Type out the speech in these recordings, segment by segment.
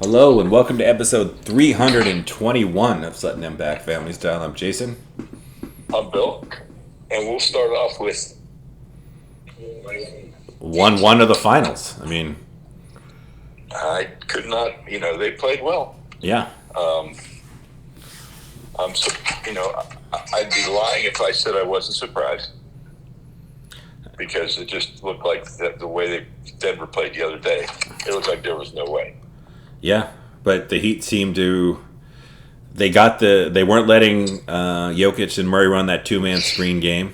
Hello and welcome to episode 321 of Sutton and Back Family Style. I'm Jason. I'm Bill, and we'll start off with 1-1 of the finals. I mean, I could not, they played well. yeah. Um, I'm, I'd be lying if I said I wasn't surprised because it just looked like the way Denver played the other day. It looked like there was no way. Yeah. But the Heat seemed to. They weren't letting Jokic and Murray run that two-man screen game.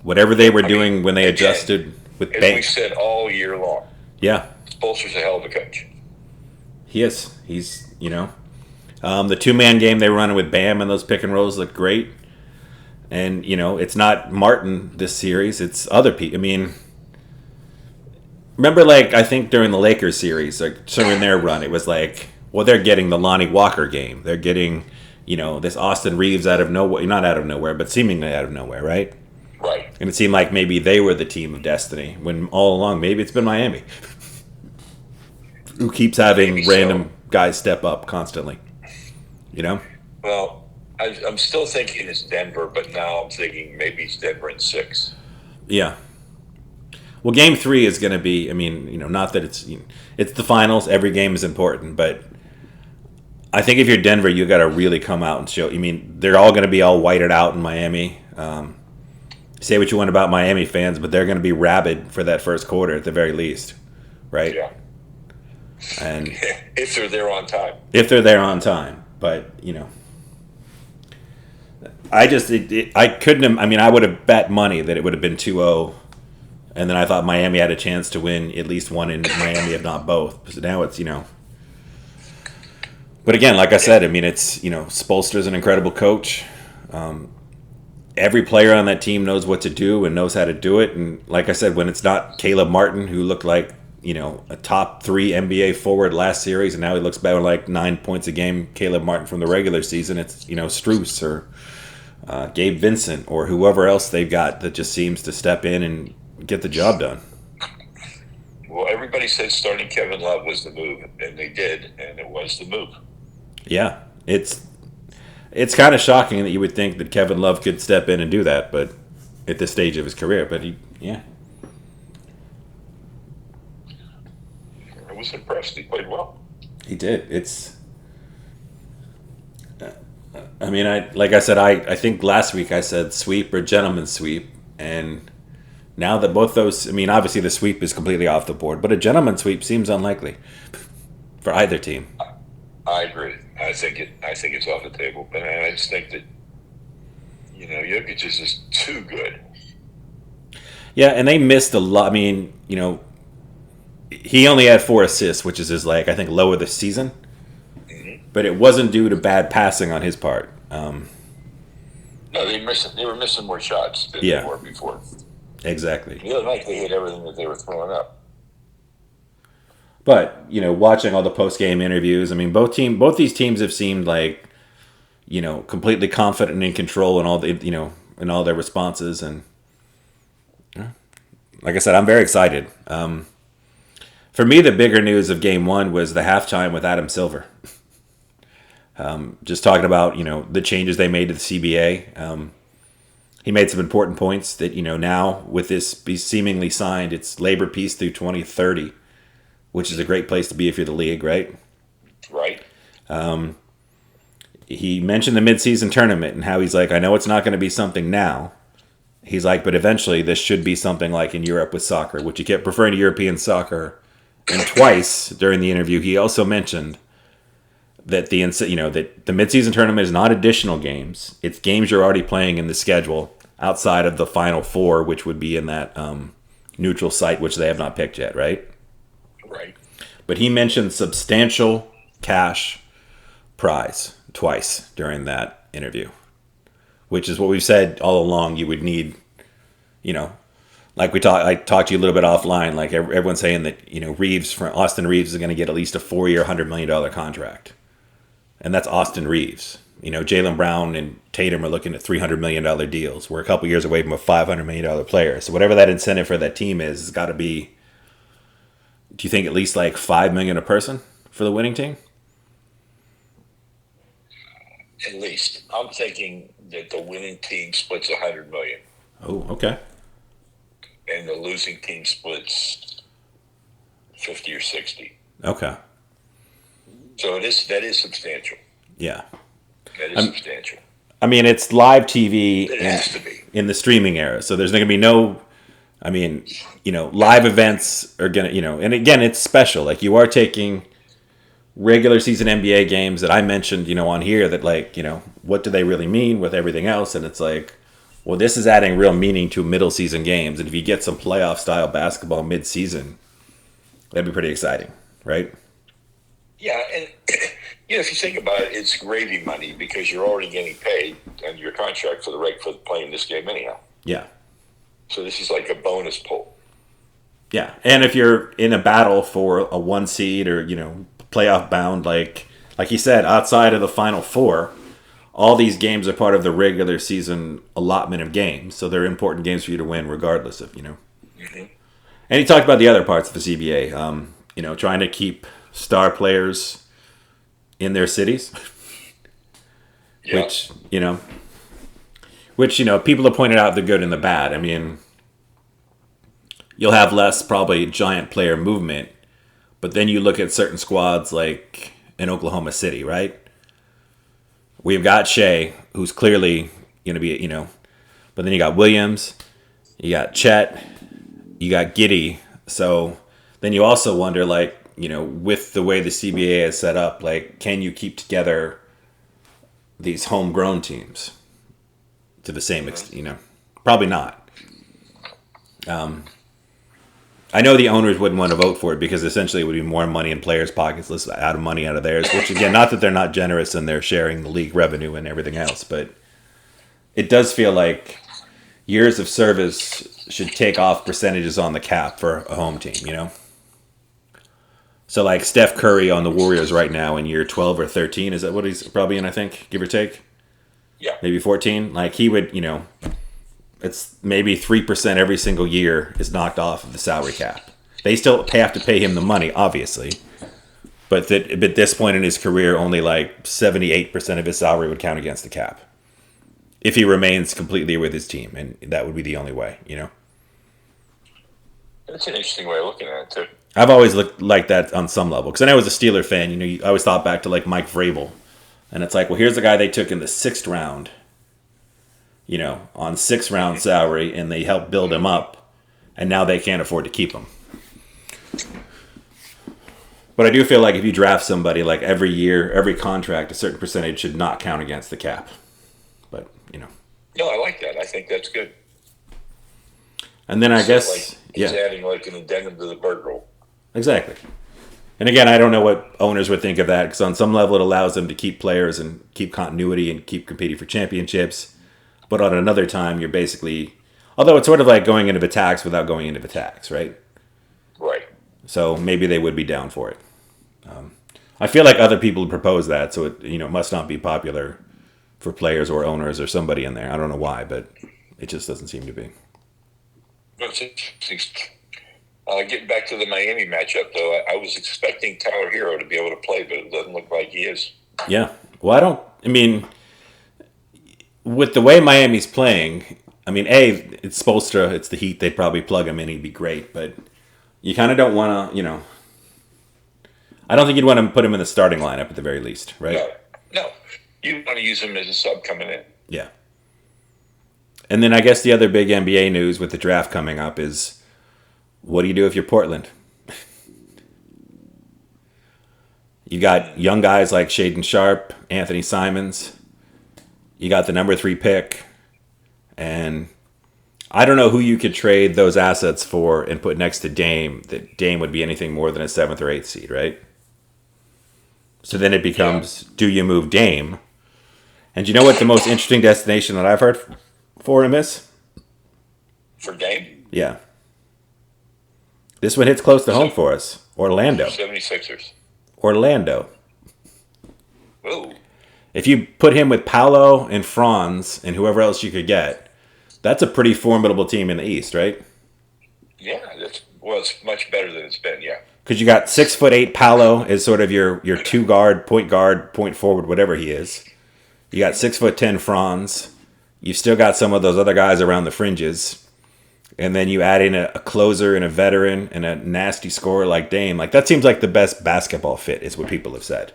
Whatever they were doing when they adjusted with as Bam. we said all year long, Yeah. Spoelstra's a hell of a coach. He is. He's, the two-man game they were running with Bam and those pick and rolls look great. And, it's not Martin this series. It's other people. I mean, remember, I think during the Lakers series, during their run, it was well, they're getting the Lonnie Walker game. They're getting, this Austin Reeves out of nowhere. Not out of nowhere, but seemingly out of nowhere, right? Right. And it seemed like maybe they were the team of destiny, when all along, maybe it's been Miami. Who keeps having random guys step up constantly, Well, I'm still thinking it's Denver, but now I'm thinking maybe it's Denver in 6. Yeah. Well, game 3 is going to be, I mean, not that it's the finals. Every game is important, but I think if you're Denver, you got to really come out and show. I mean, they're all going to be all whited out in Miami. Say what you want about Miami fans, but they're going to be rabid for that first quarter at the very least, right? Yeah. And if they're there on time. If they're there on time, but I just I couldn't have. I mean, I would have bet money that it would have been 2-0, and then I thought Miami had a chance to win at least one in Miami, if not both. So now it's But again, like I said, I mean, it's Spoelstra's an incredible coach. Every player on that team knows what to do and knows how to do it. And like I said, when it's not Caleb Martin, who looked like a top 3 NBA forward last series, and now he looks better, like 9 points a game. Caleb Martin from the regular season, it's Strus or Gabe Vincent or whoever else they've got that just seems to step in and get the job done. Well, everybody said starting Kevin Love was the move, and they did, and it was the move. Yeah, it's kind of shocking that you would think that Kevin Love could step in and do that, but at this stage of his career. But I was impressed. He played well. He did. I mean, like I said, I think last week I said sweep or gentleman's sweep, and now that both those, I mean, obviously the sweep is completely off the board, but a gentleman's sweep seems unlikely for either team. I agree. I think it's off the table, but I just think that Jokic is just too good. Yeah, and they missed a lot. I mean, he only had 4 assists, which is his I think low of the season. Mm-hmm. But it wasn't due to bad passing on his part. No, they were missing more shots than they were before. Exactly. The other night they hit everything that they were throwing up. But watching all the post game interviews, I mean, both these teams have seemed completely confident and in control in all the in all their responses, and like I said, I'm very excited. For me, the bigger news of Game 1 was the halftime with Adam Silver. Just talking about the changes they made to the CBA. He made some important points that now with this be seemingly signed, it's labor peace through 2030. Which is a great place to be if you're the league, right? Right. He mentioned the midseason tournament and how he's like, I know it's not going to be something now. He's like, but eventually this should be something like in Europe with soccer, which he kept referring to European soccer. And twice during the interview, he also mentioned that the midseason tournament is not additional games. It's games you're already playing in the schedule outside of the Final Four, which would be in that neutral site, which they have not picked yet, right? Right. But he mentioned substantial cash prize twice during that interview, which is what we've said all along. You would need, like I talked to you a little bit offline. Like everyone's saying that Austin Reeves is going to get at least a 4-year, $100 million contract, and that's Austin Reeves. Jaylen Brown and Tatum are looking at $300 million deals. We're a couple years away from a $500 million player. So whatever that incentive for that team is, it's got to be. Do you think at least like $5 million a person for the winning team? At least I'm thinking that the winning team splits $100 million, Oh, okay. and the losing team splits 50 or 60. Okay. So that is substantial. Yeah. That is substantial. I mean, it's live TV It has to be. in the streaming era, so there's going to be no. I mean, live events are gonna, and again, it's special. Like you are taking regular season NBA games that I mentioned, on here that like, what do they really mean with everything else? And it's like, well, this is adding real meaning to middle season games. And if you get some playoff style basketball mid season, that'd be pretty exciting, right? Yeah, and if you think about it, it's gravy money because you're already getting paid under your contract for playing this game anyhow. Yeah. So this is like a bonus pool. Yeah. And if you're in a battle for a 1 seed or, playoff bound, like you said, outside of the Final Four, all these games are part of the regular season allotment of games. So they're important games for you to win regardless of, Mm-hmm. And he talked about the other parts of the CBA, trying to keep star players in their cities, Yeah. which people have pointed out the good and the bad. I mean, you'll have less probably giant player movement, but then you look at certain squads like in Oklahoma City, right? We've got Shea, who's clearly going to be, but then you got Williams, you got Chet, you got Giddey. So then you also wonder, like, with the way the CBA is set up, like, can you keep together these homegrown teams to the same extent? Probably not. I know the owners wouldn't want to vote for it because essentially it would be more money in players' pockets, less out of money out of theirs. Which again, not that they're not generous and they're sharing the league revenue and everything else, but it does feel like years of service should take off percentages on the cap for a home team. So like Steph Curry on the Warriors right now in year 12 or 13, is that what he's probably in? I think, give or take. Yeah. Maybe 14. Like he would, it's maybe 3% every single year is knocked off of the salary cap. They still have to pay him the money, obviously. But at this point in his career, only like 78% of his salary would count against the cap. If he remains completely with his team. And that would be the only way, That's an interesting way of looking at it, too. I've always looked like that on some level. Because I know as a Steeler fan, I always thought back to like Mike Vrabel. And it's like, well, here's a guy they took in the 6th round. On 6th round salary, and they helped build him up, and now they can't afford to keep him. But I do feel like if you draft somebody, like every year, every contract, a certain percentage should not count against the cap. But, No, I like that. I think that's good. And then I guess, like he's adding like an addendum to the bird rule. Exactly. And again, I don't know what owners would think of that, because on some level it allows them to keep players and keep continuity and keep competing for championships. But on another time, you're basically... Although it's sort of like going into the tax without going into the tax, right? Right. So maybe they would be down for it. I feel like other people would propose that, so it must not be popular for players or owners or somebody in there. I don't know why, but it just doesn't seem to be. That's interesting. Getting back to the Miami matchup, though, I was expecting Tyler Hero to be able to play, but it doesn't look like he is. Yeah. Well, with the way Miami's playing, it's Spoelstra, it's the Heat, they'd probably plug him in, he'd be great, but you kind of don't want to, I don't think you'd want to put him in the starting lineup at the very least, right? No. You want to use him as a sub coming in. Yeah. And then I guess the other big NBA news with the draft coming up is, what do you do if you're Portland? You got young guys like Shaden Sharp, Anthony Simons. You got the number 3 pick. And I don't know who you could trade those assets for and put next to Dame. That Dame would be anything more than a 7th or 8th seed, right? So then it becomes, do you move Dame? And you know what the most interesting destination that I've heard for him is? For Dame? Yeah. This one hits close to home for us. Orlando. 76ers. Orlando. Ooh. If you put him with Paolo and Franz and whoever else you could get, that's a pretty formidable team in the East, right? Yeah, it's much better than it's been, yeah. Because you got 6'8" Paolo is sort of your two guard, point forward, whatever he is. You got 6'10" Franz. You still got some of those other guys around the fringes. And then you add in a closer and a veteran and a nasty scorer like Dame. Like, that seems like the best basketball fit, is what people have said.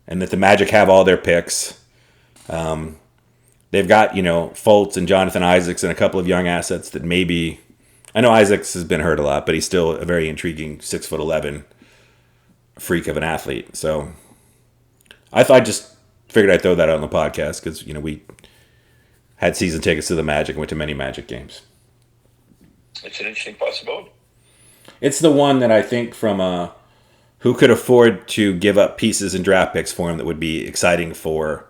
And that the Magic have all their picks. They've got, Fultz and Jonathan Isaacs and a couple of young assets that maybe... I know Isaacs has been hurt a lot, but he's still a very intriguing 6'11" freak of an athlete. So I just figured I'd throw that out on the podcast because, we had season tickets to the Magic and went to many Magic games. It's an interesting possibility. It's the one that I think from who could afford to give up pieces and draft picks for him that would be exciting for,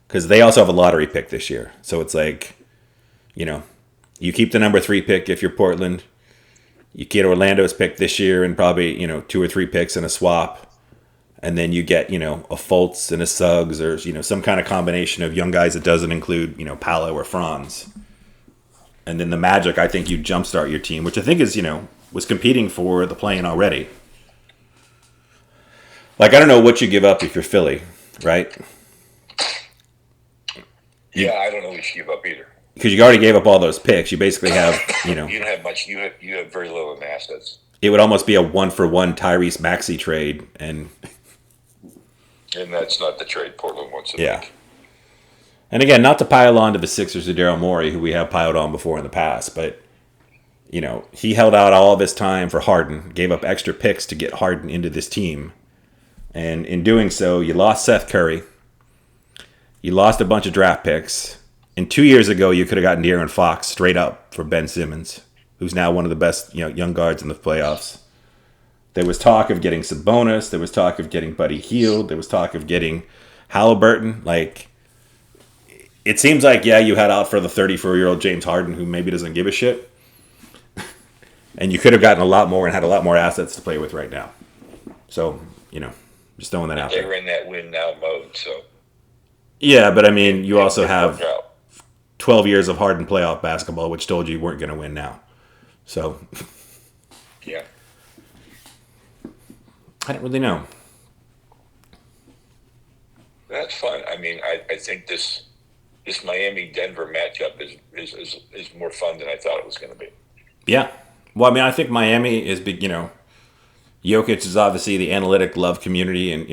because they also have a lottery pick this year. So it's like, you keep the number 3 pick if you're Portland. You get Orlando's pick this year and probably, 2 or 3 picks in a swap. And then you get, a Fultz and a Suggs or, some kind of combination of young guys that doesn't include, Paolo or Franz. And then the Magic, I think you jumpstart your team, which I think is, was competing for the play-in already. Like, I don't know what you give up if you're Philly, right? Yeah, I don't know what you give up either. Because you already gave up all those picks. You basically have, You don't have much. You have very little in assets. It would almost be a 1-for-1 Tyrese Maxey trade, and that's not the trade Portland wants to yeah. make. And again, not to pile on to the Sixers or Daryl Morey, who we have piled on before in the past, but he held out all of his time for Harden, gave up extra picks to get Harden into this team, and in doing so, you lost Seth Curry, you lost a bunch of draft picks. And 2 years ago, you could have gotten De'Aaron Fox straight up for Ben Simmons, who's now one of the best young guards in the playoffs. There was talk of getting Sabonis. There was talk of getting Buddy Hield. There was talk of getting Halliburton. Like, it seems like, you had out for the 34-year-old James Harden, who maybe doesn't give a shit. And you could have gotten a lot more and had a lot more assets to play with right now. So, just throwing that out there. They're in that win now mode, so. Yeah, but I mean, you also have 12 years of Harden playoff basketball, which told you weren't going to win now. So, yeah. I don't really know. That's fun. I mean, I think this Miami-Denver matchup is more fun than I thought it was going to be. Yeah. Well, I mean, I think Miami is big, Jokic is obviously the analytic love community, and,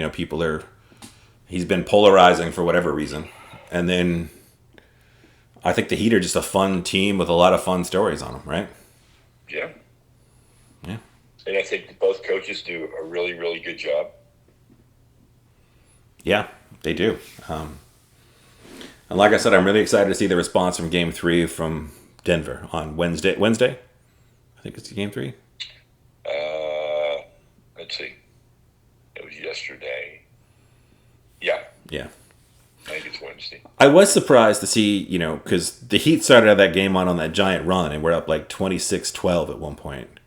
he's been polarizing for whatever reason. And then I think the Heat are just a fun team with a lot of fun stories on them, right? Yeah. Yeah. And I think both coaches do a really, really good job. Yeah, they do. And like I said, I'm really excited to see the response from Game 3 from Denver on Wednesday. I think it's Game 3. Let's see. It was yesterday. Yeah. Yeah. I think it's Wednesday. I was surprised to see, because the Heat started out that game on that giant run, and we're up like 26-12 at one point.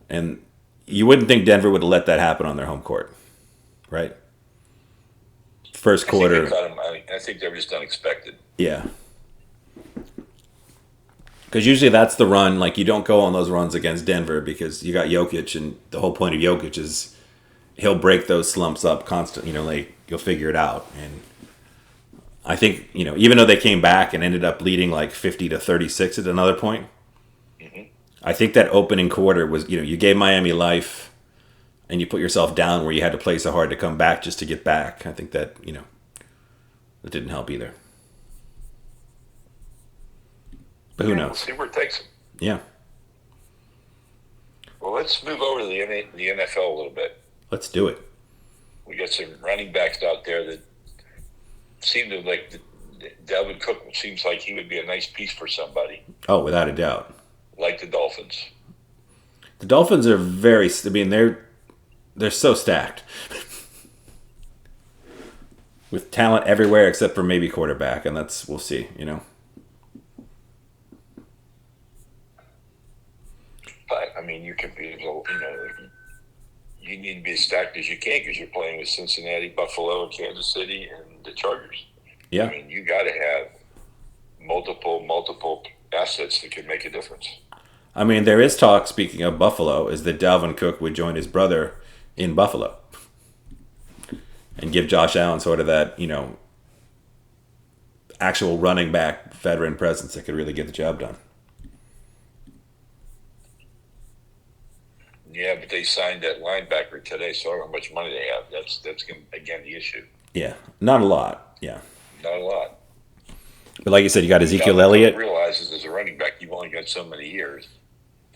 And you wouldn't think Denver would have let that happen on their home court, right? First quarter. I think they were just unexpected. Yeah. Because usually that's the run. Like, you don't go on those runs against Denver because you got Jokic, and the whole point of Jokic is he'll break those slumps up constantly. You'll figure it out. And I think, even though they came back and ended up leading like 50-36 at another point, I think that opening quarter was, you gave Miami life and you put yourself down where you had to play so hard to come back just to get back. I think that, that didn't help either. But who knows? We'll see where it takes them. Yeah. Well, let's move over to the NFL a little bit. Let's do it. We got some running backs out there that seem to like. Dalvin Cook seems like he would be a nice piece for somebody. Oh, without a doubt. Like the Dolphins. The Dolphins are very. I mean, they're so stacked with talent everywhere except for maybe quarterback, and we'll see. But I mean, you need to be as stacked as you can because you're playing with Cincinnati, Buffalo, Kansas City, and the Chargers. Yeah. I mean, you got to have multiple assets that can make a difference. I mean, there is talk, speaking of Buffalo, is that Dalvin Cook would join his brother in Buffalo and give Josh Allen sort of that, actual running back veteran presence that could really get the job done. Yeah, but they signed that linebacker today, so I don't know how much money they have. That's again the issue. Yeah, not a lot. Yeah, Not a lot. but like you said, you got Ezekiel Dalvin Elliott. realizes as a running back, you've only got so many years,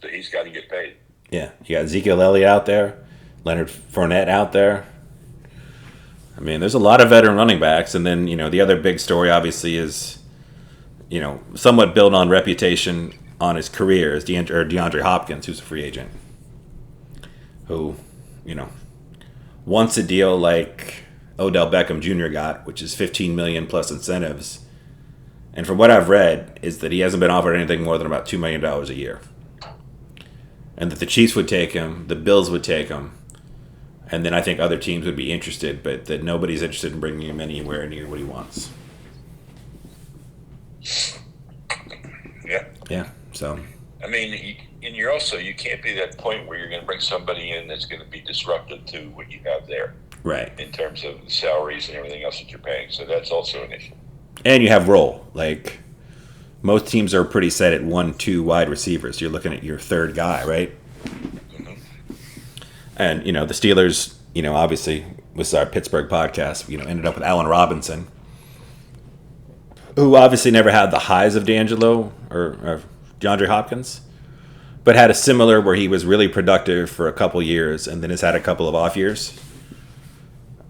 so he's got to get paid. Yeah, you got Ezekiel Elliott out there, Leonard Fournette out there. I mean, there's a lot of veteran running backs, and then the other big story obviously is, somewhat built on reputation on his career is DeAndre Hopkins, who's a free agent, who, wants a deal like Odell Beckham Jr. got, which is $15 million plus incentives, and from what I've read is that he hasn't been offered anything more than about $2 million a year, and that the Chiefs would take him, the Bills would take him. And then I think other teams would be interested, but that nobody's interested in bringing him anywhere near what he wants. Yeah. Yeah. So. I mean, and you can't be that point where you're going to bring somebody in that's going to be disruptive to what you have there. Right. In terms of the salaries and everything else that you're paying. So that's also an issue. And you have role. Like, most teams are pretty set at 1-2 wide receivers. You're looking at your third guy, right? And, the Steelers, obviously, with our Pittsburgh podcast, ended up with Allen Robinson, who obviously never had the highs of D'Angelo or DeAndre Hopkins, but had a similar where he was really productive for a couple years and then has had a couple of off years.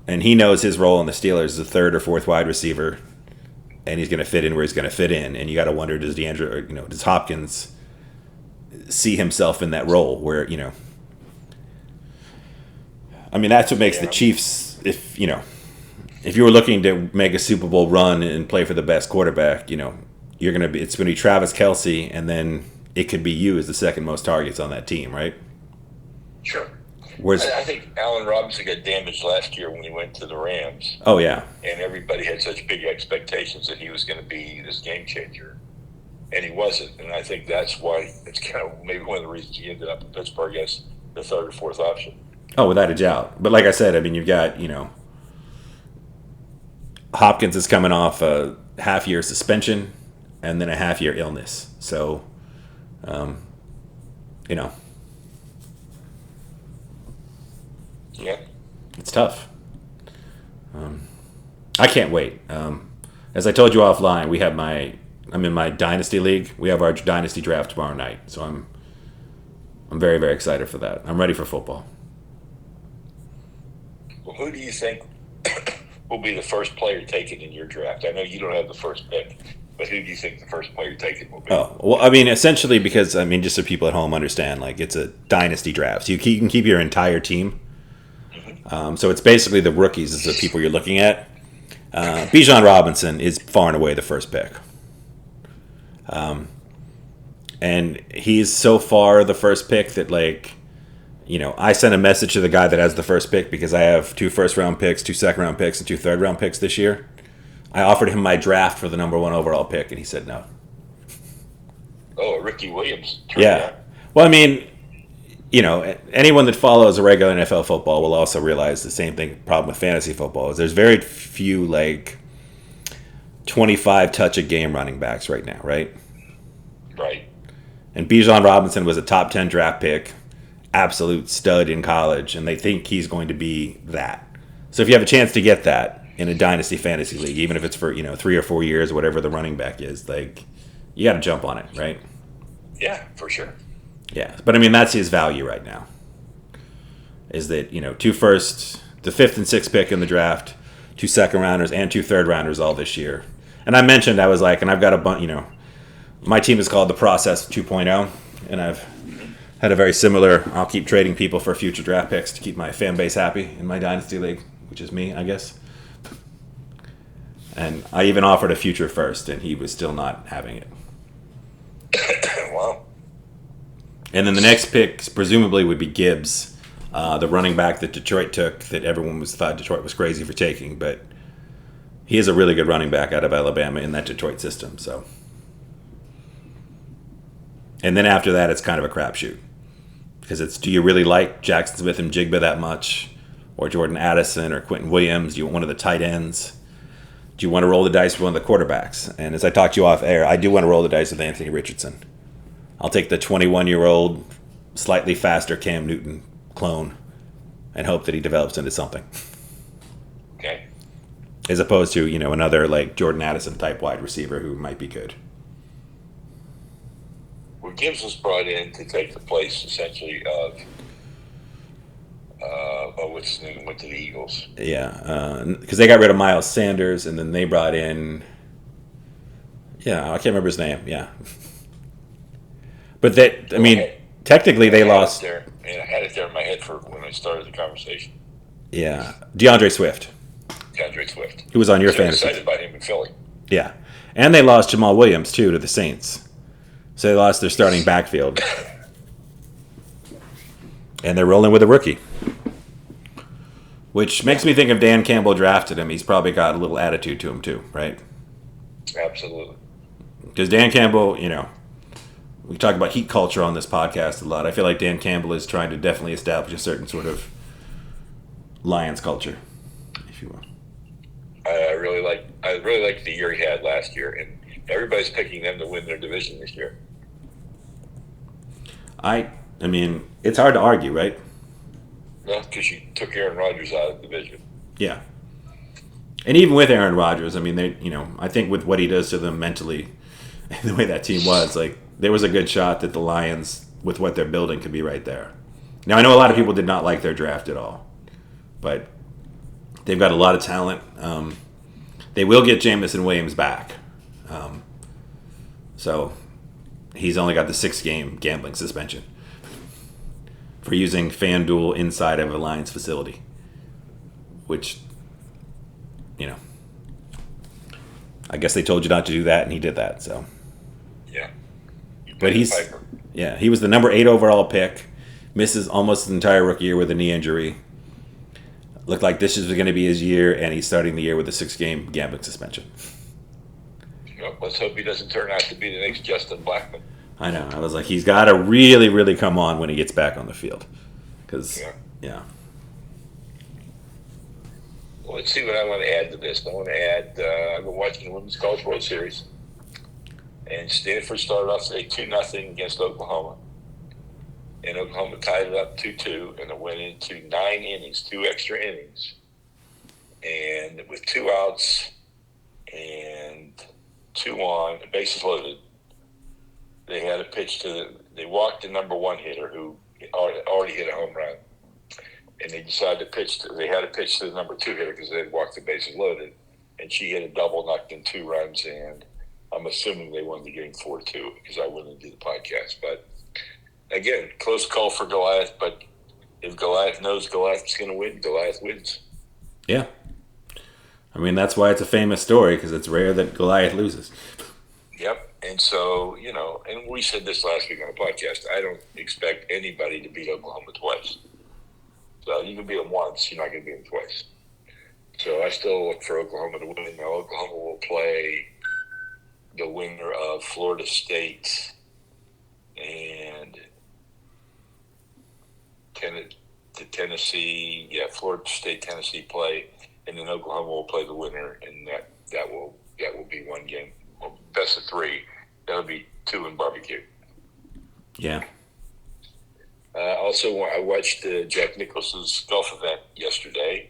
And he knows his role in the Steelers as a third or fourth wide receiver, and he's going to fit in where he's going to fit in. And you got to wonder, does Hopkins see himself in that role where, I mean, that's what makes the Chiefs, if you were looking to make a Super Bowl run and play for the best quarterback, it's going to be Travis Kelce, and then it could be you as the second most targets on that team, right? Sure. Whereas, I think Allen Robinson got damaged last year when he went to the Rams. Oh, yeah. And everybody had such big expectations that he was going to be this game changer. And he wasn't. And I think that's why it's kind of maybe one of the reasons he ended up in Pittsburgh as the third or fourth option. Oh, without a doubt. But like I said, I mean, you've got, Hopkins is coming off a half-year suspension and then a half-year illness. So, Yeah. It's tough. I can't wait. As I told you offline, I'm in my Dynasty League. We have our Dynasty Draft tomorrow night. So I'm very, very excited for that. I'm ready for football. Well, who do you think will be the first player taken in your draft? I know you don't have the first pick, but who do you think the first player taken will be? Oh, well, I mean, essentially because, just so people at home understand, like, it's a dynasty draft. So you can keep your entire team. So it's basically the rookies is the people you're looking at. Bijan Robinson is far and away the first pick. And he's so far the first pick that, like, I sent a message to the guy that has the first pick because I have 2 first-round picks, 2 second-round picks, and 2 third-round picks this year. I offered him my draft for the number 1 overall pick, and he said no. Oh, Ricky Williams. Yeah. Well, I mean, anyone that follows a regular NFL football will also realize the same problem with fantasy football is there's very few, like, 25 touch-a-game running backs right now, right? Right. And Bijan Robinson was a top 10 draft pick, absolute stud in college, and they think he's going to be that. So if you have a chance to get that in a dynasty fantasy league, even if it's for 3 or 4 years, whatever the running back is, like, you got to jump on it, right? Yeah, for sure. Yeah, but I mean that's his value right now. Is that 2 first, the 5th and 6th pick in the draft, 2 second rounders and 2 third rounders all this year. And I mentioned I was like, and I've got a bunch. My team is called the Process 2.0, and I've had a very similar. I'll keep trading people for future draft picks to keep my fan base happy in my dynasty league, which is me, I guess. And I even offered a future first, and he was still not having it. Wow. And then the next pick presumably would be Gibbs, the running back that Detroit took, that everyone thought Detroit was crazy for taking, but he is a really good running back out of Alabama in that Detroit system. So And then after that, it's kind of a crapshoot. Because it's, do you really like Jackson Smith and Jigba that much? Or Jordan Addison or Quentin Williams? Do you want one of the tight ends? Do you want to roll the dice for one of the quarterbacks? And as I talked to you off air, I do want to roll the dice with Anthony Richardson. I'll take the 21-year-old, slightly faster Cam Newton clone and hope that he develops into something. Okay. As opposed to, another like Jordan Addison type wide receiver who might be good. Well, Gibbs was brought in to take the place essentially of what's his name, went to the Eagles. Yeah, because they got rid of Miles Sanders, and then they brought in, I can't remember his name. Yeah, but technically they lost. And I had it there in my head for when I started the conversation. Yeah, DeAndre Swift. Who was on your so fantasy. Excited about him in Philly. Yeah, and they lost Jamal Williams too to the Saints, so they lost their starting backfield, and they're rolling with a rookie. Which makes me think if Dan Campbell drafted him, he's probably got a little attitude to him too, right? Absolutely. Because Dan Campbell, we talk about heat culture on this podcast a lot. I feel like Dan Campbell is trying to definitely establish a certain sort of Lions culture, if you will. I really like the year he had last year, and everybody's picking them to win their division this year. I mean, it's hard to argue, right? No, because you took Aaron Rodgers out of the division. Yeah. And even with Aaron Rodgers, I mean, I think with what he does to them mentally, the way that team was, like, there was a good shot that the Lions, with what they're building, could be right there. Now, I know a lot of people did not like their draft at all, but they've got a lot of talent. They will get Jamison Williams back. So he's only got the 6-game gambling suspension for using FanDuel inside of a Lions facility, which, I guess they told you not to do that, and he did that. So, yeah. But he was the number 8 overall pick. Misses almost the entire rookie year with a knee injury. Looked like this is going to be his year, and he's starting the year with a 6-game gambling suspension. Let's hope he doesn't turn out to be the next Justin Blackman. I know. I was like, he's got to really, really come on when he gets back on the field. Because, yeah. Well, let's see what I want to add to this. I want to add, I've been watching the Women's College World Series. And Stanford started off today 2-0 against Oklahoma. And Oklahoma tied it up 2-2, and it went into 9 innings, 2 extra innings. And with 2 outs and 2 on, bases loaded, they had a pitch they walked the number 1 hitter who already hit a home run. And they decided they had to pitch to the number 2 hitter because they had walked the bases loaded. And she hit a double, knocked in 2 runs, and I'm assuming they won the game 4-2 because I wouldn't do the podcast. But again, close call for Goliath, but if Goliath knows Goliath's going to win, Goliath wins. Yeah. I mean, that's why it's a famous story, because it's rare that Goliath loses. Yep. And so, and we said this last week on the podcast, I don't expect anybody to beat Oklahoma twice. So you can beat them once, you're not going to beat them twice. So I still look for Oklahoma to win. Now, Oklahoma will play the winner of Florida State and Tennessee. Yeah, Florida State, Tennessee play, and then Oklahoma will play the winner, and that will be one game. Well, best of 3. That'll be 2 in barbecue. Yeah. Also, I watched Jack Nicklaus's golf event yesterday,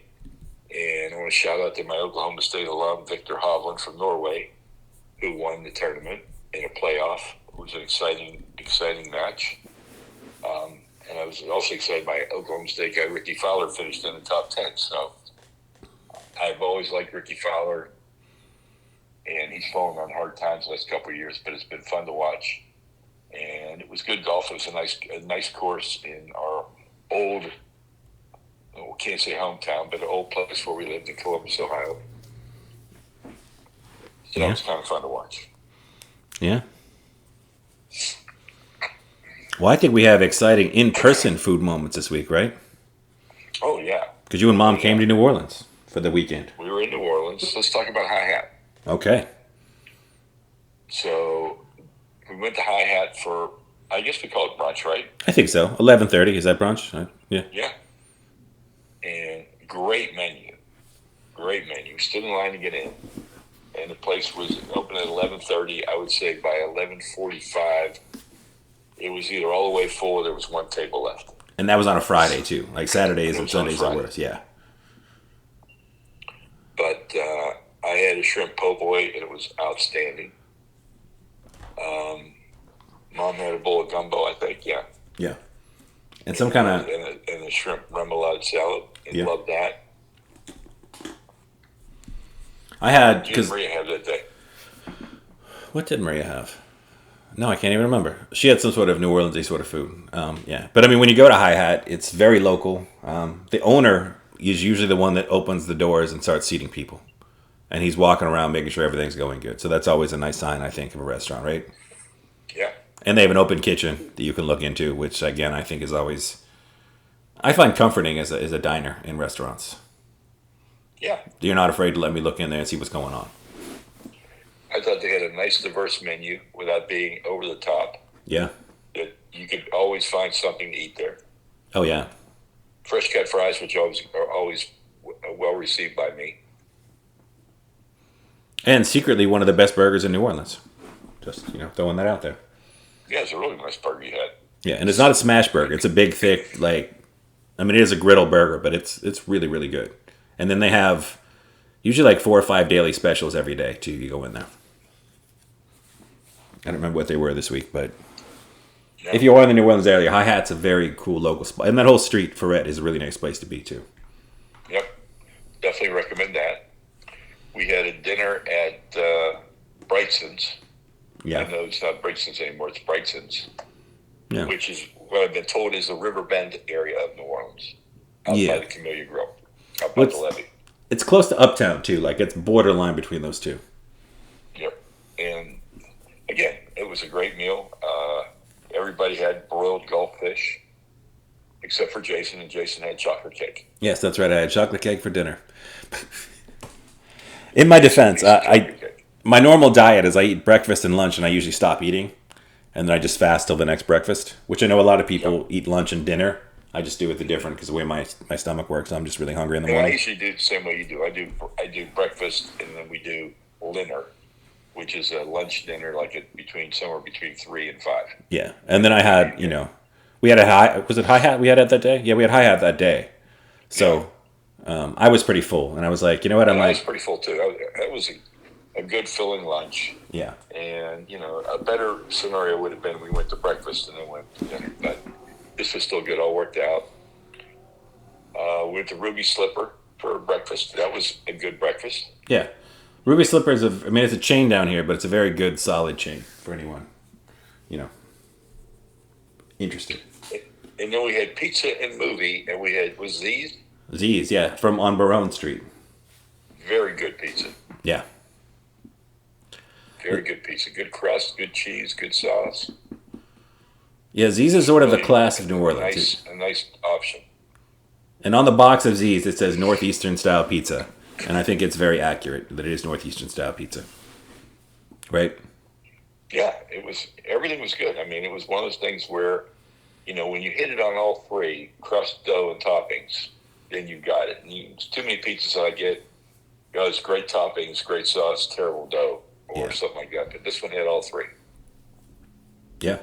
and I want to shout out to my Oklahoma State alum, Victor Hovland from Norway, who won the tournament in a playoff. It was an exciting match. And I was also excited by Oklahoma State guy Ricky Fowler finished in the top 10. So I've always liked Ricky Fowler, and he's fallen on hard times the last couple of years, but it's been fun to watch. And it was good golf. It was a nice course in our old, can't say hometown, but an old place where we lived in Columbus, Ohio. So that was kind of fun to watch. Yeah. Well, I think we have exciting in-person food moments this week, right? Oh, yeah. Because you and Mom came to New Orleans for the weekend. We were in New Orleans. Let's talk about Hi Hat. Okay. So we went to Hi Hat for I guess we call it brunch, right? I think so. 11:30 is that brunch? Yeah. Yeah. And great menu. Great menu. Stood in line to get in. And the place was open at 11:30. I would say by 11:45, it was either all the way full or there was one table left. And that was on a Friday too. Like Saturdays and Sundays are worse. Yeah. But I had a shrimp po' boy, and it was outstanding. Mom had a bowl of gumbo, I think. Yeah. Yeah. And some kind of and a shrimp remoulade salad. And Yeah. loved that. I had What did because Maria have that day? what did Maria have? No, I can't even remember. She had some sort of New Orleans-y sort of food. Yeah, but I mean, when you go to Hi Hat, it's very local. The owner is usually the one that opens the doors and starts seating people, and he's walking around making sure everything's going good. So that's always a nice sign, I think, of a restaurant, right? Yeah. And they have an open kitchen that you can look into, which again I think is always I find comforting as a diner in restaurants. Yeah. You're not afraid to let me look in there and see what's going on. I thought they had a nice, diverse menu without being over the top. Yeah. That you could always find something to eat there. Oh yeah. Fresh cut fries, which are always well received by me. And secretly one of the best burgers in New Orleans. Just throwing that out there. Yeah, it's a really nice burger you had. Yeah, and it's not a smash burger. It's a big, thick, it is a griddle burger, but it's really, really good. And then they have usually like 4 or 5 daily specials every day too. You go in there. I don't remember what they were this week, but No. if you are in the New Orleans area, Hi Hat's a very cool local spot. And that whole street, Ferret, is a really nice place to be too. Yep. Definitely recommend that. We had a dinner at Brightson's. Yeah. I know it's not Brightson's anymore, it's Brightson's. Yeah. Which is what I've been told is the Riverbend area of New Orleans. Outside Yeah. the Camellia Grove. Out by the What's- levee. It's close to Uptown too. Like it's borderline between those two. Yep. And again, it was a great meal. Everybody had broiled Gulffish, except for Jason, and Jason had chocolate cake. Yes, that's right. I had chocolate cake for dinner. In my defense, Chocolate cake. my normal diet is I eat breakfast and lunch, and I usually stop eating, and then I just fast till the next breakfast. Which I know a lot of people eat lunch and dinner. I just do it the different because the way my stomach works, I'm just really hungry in the And I morning. usually do the same way you do. I do breakfast, and then we do dinner, which is a lunch dinner, like somewhere between 3 and 5. Yeah, and then I had we had was it Hi Hat we had at that day? Yeah, we had Hi Hat that day. So I was pretty full, and I was like, you know what? I'm I was like, pretty full too. That was a good filling lunch. yeah, And a better scenario would have been we went to breakfast and then went to dinner. But this was still good. All worked out. We went to Ruby Slipper for breakfast. That was a good breakfast. yeah. Ruby Slippers. It's a chain down here, but it's a very good, solid chain for anyone, interested. And then we had pizza and movie, and was Z's. Z's, yeah, from on Barone Street. Very good pizza. Yeah, Very good pizza. Good crust, good cheese, good sauce. yeah. Z's is sort of the class of New Orleans. A nice option. And on the box of Z's, it says Northeastern style pizza, and I think it's very accurate that it is Northeastern style pizza. Right? Yeah, everything was good. I mean, it was one of those things where, when you hit it on all three, crust, dough, and toppings, then you got it. And it's too many pizzas that I get, it's great toppings, great sauce, terrible dough, or something like that. But this one had all three. Yeah.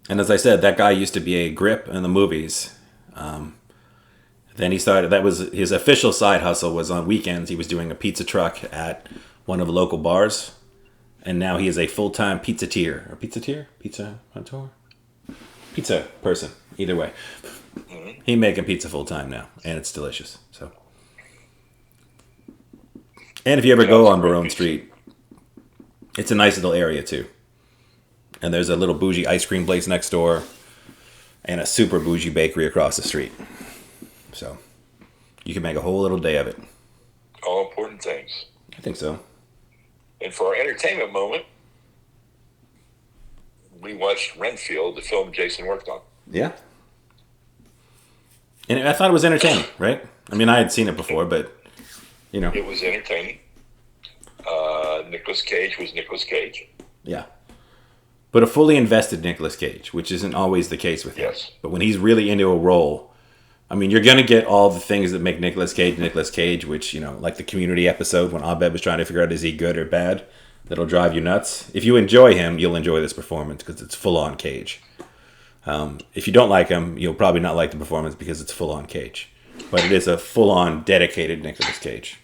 And as I said, that guy used to be a grip in the movies. Then he started. That was his official side hustle. Was on weekends. He was doing a pizza truck at one of the local bars, and now he is a full-time pizza person. Either way, he making pizza full-time now, and it's delicious. So, and if you ever go on Barone Street, it's a nice little area too. And there's a little bougie ice cream place next door, and a super bougie bakery across the street. So, you can make a whole little day of it. All important things. I think so. And for our entertainment moment, we watched Renfield, the film Jason worked on. Yeah. And I thought it was entertaining, right? I mean, I had seen it before, but, It was entertaining. Nicolas Cage was Nicolas Cage. Yeah. but a fully invested Nicolas Cage, which isn't always the case with him. Yes. But when he's really into a role, I mean, you're going to get all the things that make Nicolas Cage, which, like the Community episode when Abed was trying to figure out is he good or bad, that'll drive you nuts. If you enjoy him, you'll enjoy this performance because it's full-on Cage. If you don't like him, you'll probably not like the performance because it's full-on Cage. But it is a full-on dedicated Nicolas Cage.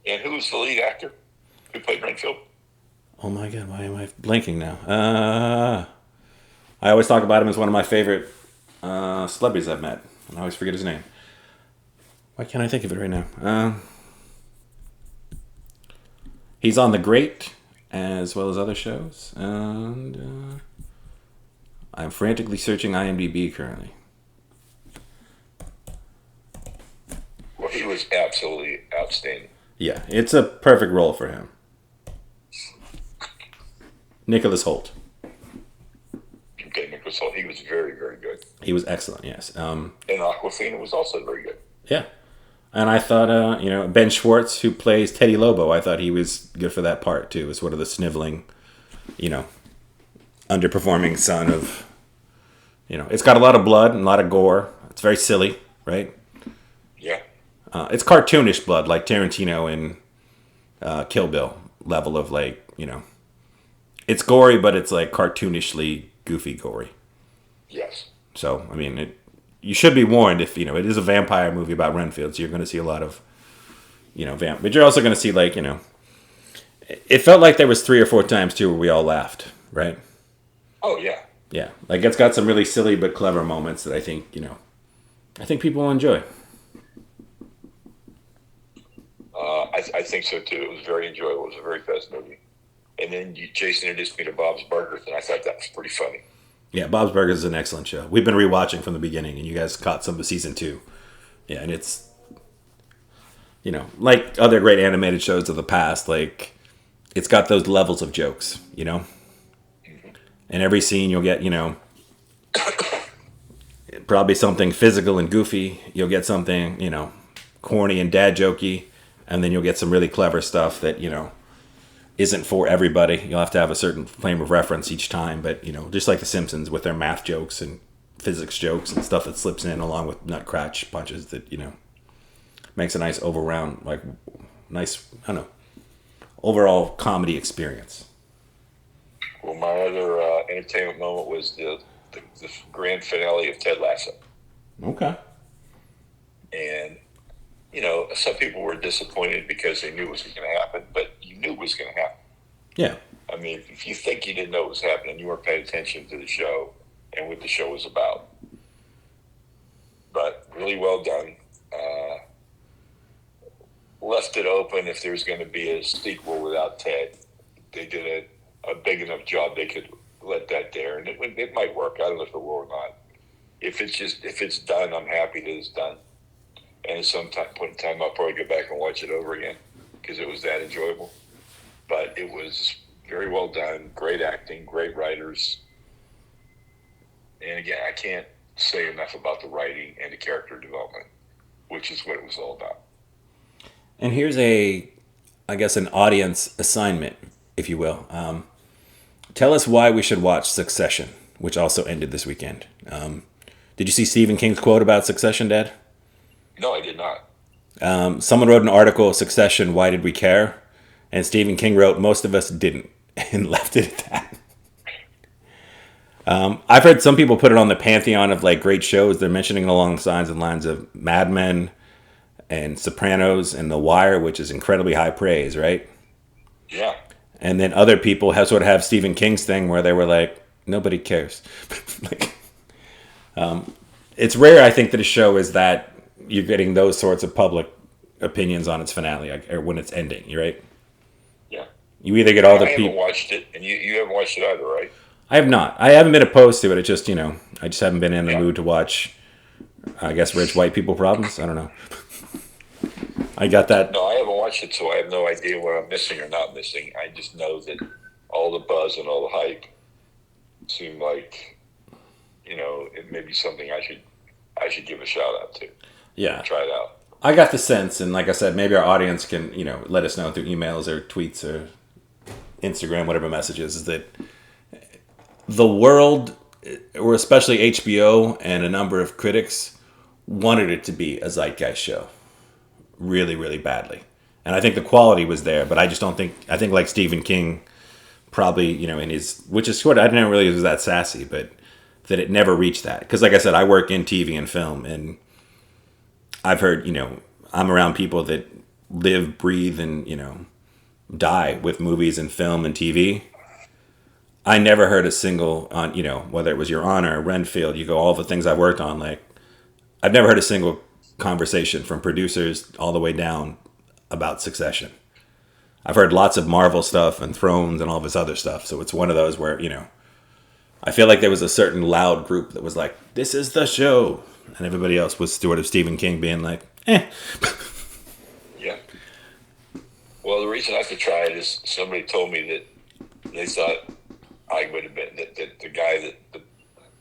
And who was the lead actor who played Renfield? Oh my God, why am I blanking now? I always talk about him as one of my favorite celebrities I've met. And I always forget his name. Why can't I think of it right now? He's on The Great, as well as other shows. And I'm frantically searching IMDb currently. Well, he was absolutely outstanding. Yeah, it's a perfect role for him. Nicholas Hoult. Okay, Nicholas Hoult. He was very, very good. He was excellent, yes. And Awkwafina was also very good. Yeah. And I thought, Ben Schwartz, who plays Teddy Lobo, I thought he was good for that part, too. As sort of the sniveling, underperforming son of, it's got a lot of blood and a lot of gore. It's very silly, right? Yeah. It's cartoonish blood, like Tarantino in Kill Bill level of, it's gory, but it's, cartoonishly goofy gory. Yes. So, I mean, you should be warned if, it is a vampire movie about Renfield, so you're going to see a lot of, but you're also going to see, it felt like there was 3 or 4 times, too, where we all laughed, right? Oh, yeah. Yeah. It's got some really silly but clever moments that I think, I think people will enjoy. I think so, too. It was very enjoyable. It was a very fast movie. And then Jason introduced me to Bob's Burgers, and I thought that was pretty funny. Yeah, Bob's Burgers is an excellent show. We've been rewatching from the beginning, and you guys caught some of season 2. Yeah, and it's, like other great animated shows of the past, it's got those levels of jokes, Mm-hmm. In every scene you'll get, probably something physical and goofy. You'll get something, corny and dad jokey, and then you'll get some really clever stuff that, isn't for everybody. You'll have to have a certain frame of reference each time, but just like The Simpsons with their math jokes and physics jokes and stuff that slips in along with nut crotch punches that makes a nice overall comedy experience. Well, my other entertainment moment was the grand finale of Ted Lasso. Okay. And some people were disappointed because they knew it was going to happen, but you knew it was going to happen. Yeah. I mean, if you think you didn't know what was happening, you weren't paying attention to the show and what the show was about. But really well done. Left it open if there's going to be a sequel without Ted. They did a big enough job they could let that there, and it might work. I don't know if it will or not. If it's done, I'm happy that it's done. And at some point in time, I'll probably go back and watch it over again because it was that enjoyable. But it was very well done, great acting, great writers. And again, I can't say enough about the writing and the character development, which is what it was all about. And here's an audience assignment, if you will. Tell us why we should watch Succession, which also ended this weekend. Did you see Stephen King's quote about Succession, Dad? No, I did not. Someone wrote an article, Succession, Why Did We Care? And Stephen King wrote, most of us didn't, and left it at that. I've heard some people put it on the pantheon of great shows. They're mentioning it along the lines of Mad Men and Sopranos and The Wire, which is incredibly high praise, right? Yeah. And then other people have Stephen King's thing where they were like, nobody cares. It's rare, I think, that a show is that you're getting those sorts of public opinions on its finale or when it's ending, right? Yeah. You either get all the people. I people. haven't watched it, and you haven't watched it either, right? I have not. I haven't been opposed to it. It just, I just haven't been in the mood to watch, I guess, rich white people problems. I don't know. I got that. No, I haven't watched it, so I have no idea what I'm missing or not missing. I just know that all the buzz and all the hype seem like, it may be something I should give a shout out to. Yeah. Try it out. I got the sense, and like I said, maybe our audience can, let us know through emails or tweets or Instagram, whatever messages, is that the world, or especially HBO and a number of critics, wanted it to be a zeitgeist show really, really badly. And I think the quality was there, but I just don't think, I think like Stephen King probably, in his, which is sort of, I didn't realize it was that sassy, but that it never reached that. Because like I said, I work in TV and film, and I've heard, I'm around people that live, breathe, and, die with movies and film and TV. I never heard a single on, whether it was Your Honor, Renfield, you go, all the things I've worked on, like, I've never heard a single conversation from producers all the way down about Succession. I've heard lots of Marvel stuff and Thrones and all this other stuff. So it's one of those where, I feel like there was a certain loud group that was like, this is the show. And everybody else was sort of Stephen King being like, eh. Yeah. Well, the reason I could try it is somebody told me that they thought I would have been, that the guy,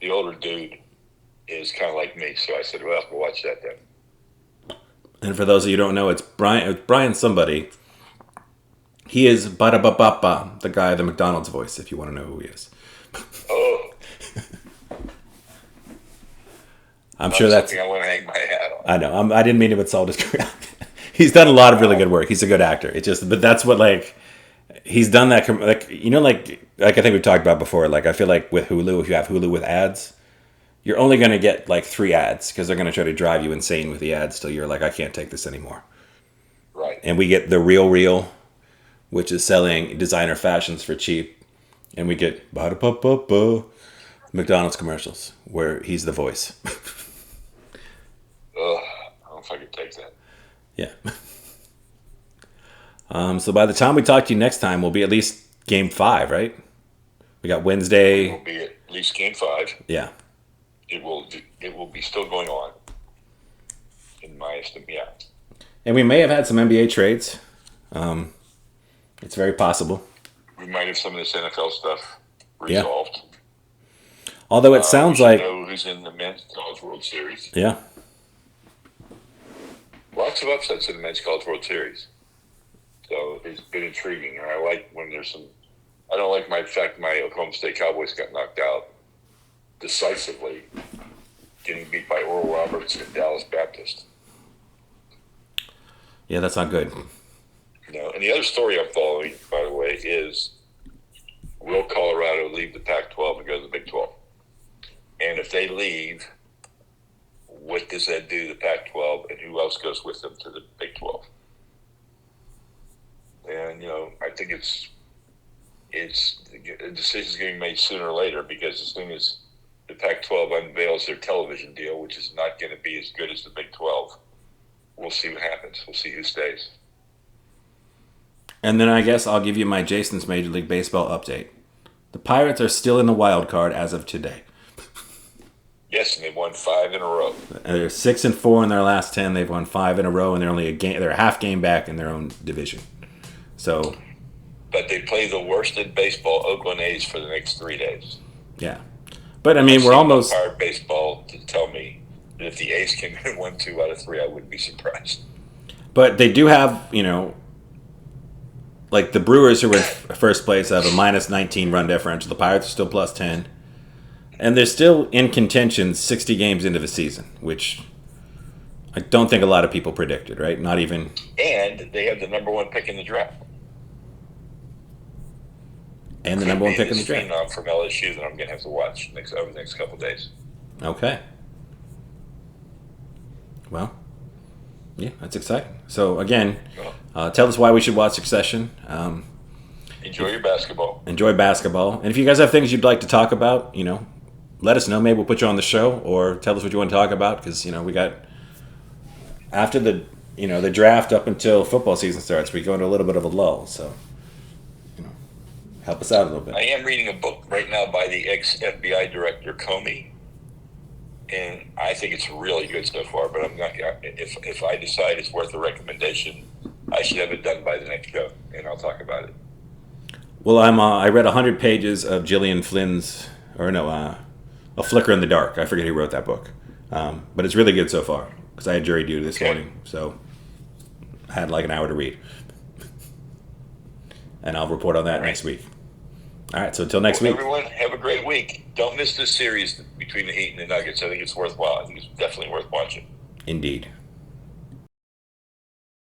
the older dude is kind of like me. So I said, well, I'll watch that then. And for those of you who don't know, it's Brian somebody. He is Ba-da-ba-ba-ba, the guy, the McDonald's voice, if you want to know who he is. Oh. I'm sure that's something I want to hang my hat on. I know. I didn't mean to insult his career. He's done a lot of really good work. He's a good actor. It's just, but that's what, like, he's done that, like, like I think we talked about before. Like, I feel like with Hulu, if you have Hulu with ads, you're only going to get like 3 ads because they're going to try to drive you insane with the ads till you're like, I can't take this anymore. Right. And we get the Real, which is selling designer fashions for cheap, and we get McDonald's commercials where he's the voice. I don't know if I could take that. Yeah. So by the time we talk to you next time, we'll be at least game 5, right? We got Wednesday. It will be at least game 5. Yeah. It will be still going on, in my estimate. Yeah. And we may have had some NBA trades. It's very possible. We might have some of this NFL stuff resolved. Yeah. Although it sounds like know who's in the Men's College World Series. Yeah. Lots of upsets in the Men's College World Series. So it's been intriguing. And I like when there's some. I don't like my fact my Oklahoma State Cowboys got knocked out decisively, getting beat by Oral Roberts and Dallas Baptist. Yeah, that's not good. And the other story I'm following, by the way, is will Colorado leave the Pac-12 and go to the Big 12? And if they leave, what does that do to the Pac-12, and who else goes with them to the Big 12? And, I think it's a decision's getting made sooner or later, because as soon as the Pac-12 unveils their television deal, which is not going to be as good as the Big 12, we'll see what happens. We'll see who stays. And then I guess I'll give you my Jason's Major League Baseball update. The Pirates are still in the wild card as of today. Yes, and they've won 5 in a row. And they're 6-4 in their last 10. They've won 5 in a row, and they're only they're a half game back in their own division. So, but they play the worst in baseball, Oakland A's, for the next 3 days. Yeah, but I mean, we're almost hard baseball to tell me that if the A's can win 2 out of 3, I wouldn't be surprised. But they do have, like the Brewers, who were in first place, have a minus 19 run differential. The Pirates are still plus 10. And they're still in contention 60 games into the season, which I don't think a lot of people predicted, right? Not even. And they have the number 1 pick in the draft. And the number 1 pick in the draft. Phenom from LSU that I'm going to have to watch over the next couple of days. Okay. Well, yeah, that's exciting. So, again, tell us why we should watch Succession. Enjoy your basketball. Enjoy basketball. And if you guys have things you'd like to talk about, let us know. Maybe we'll put you on the show, or tell us what you want to talk about, because, we got, after the draft up until football season starts, we go into a little bit of a lull. So, help us out a little bit. I am reading a book right now by the ex-FBI director, Comey. And I think it's really good so far, but I'm not. If I decide it's worth a recommendation, I should have it done by the next show, and I'll talk about it. Well, I read 100 pages of Gillian Flynn's, A Flicker in the Dark. I forget who wrote that book, but it's really good so far, because I had jury duty this morning, so I had like an hour to read. and I'll report on that All right. next week. All right, so until next Well, week. everyone, have a great week. Don't miss this series between the Heat and the Nuggets. I think it's worthwhile. I think it's definitely worth watching. Indeed.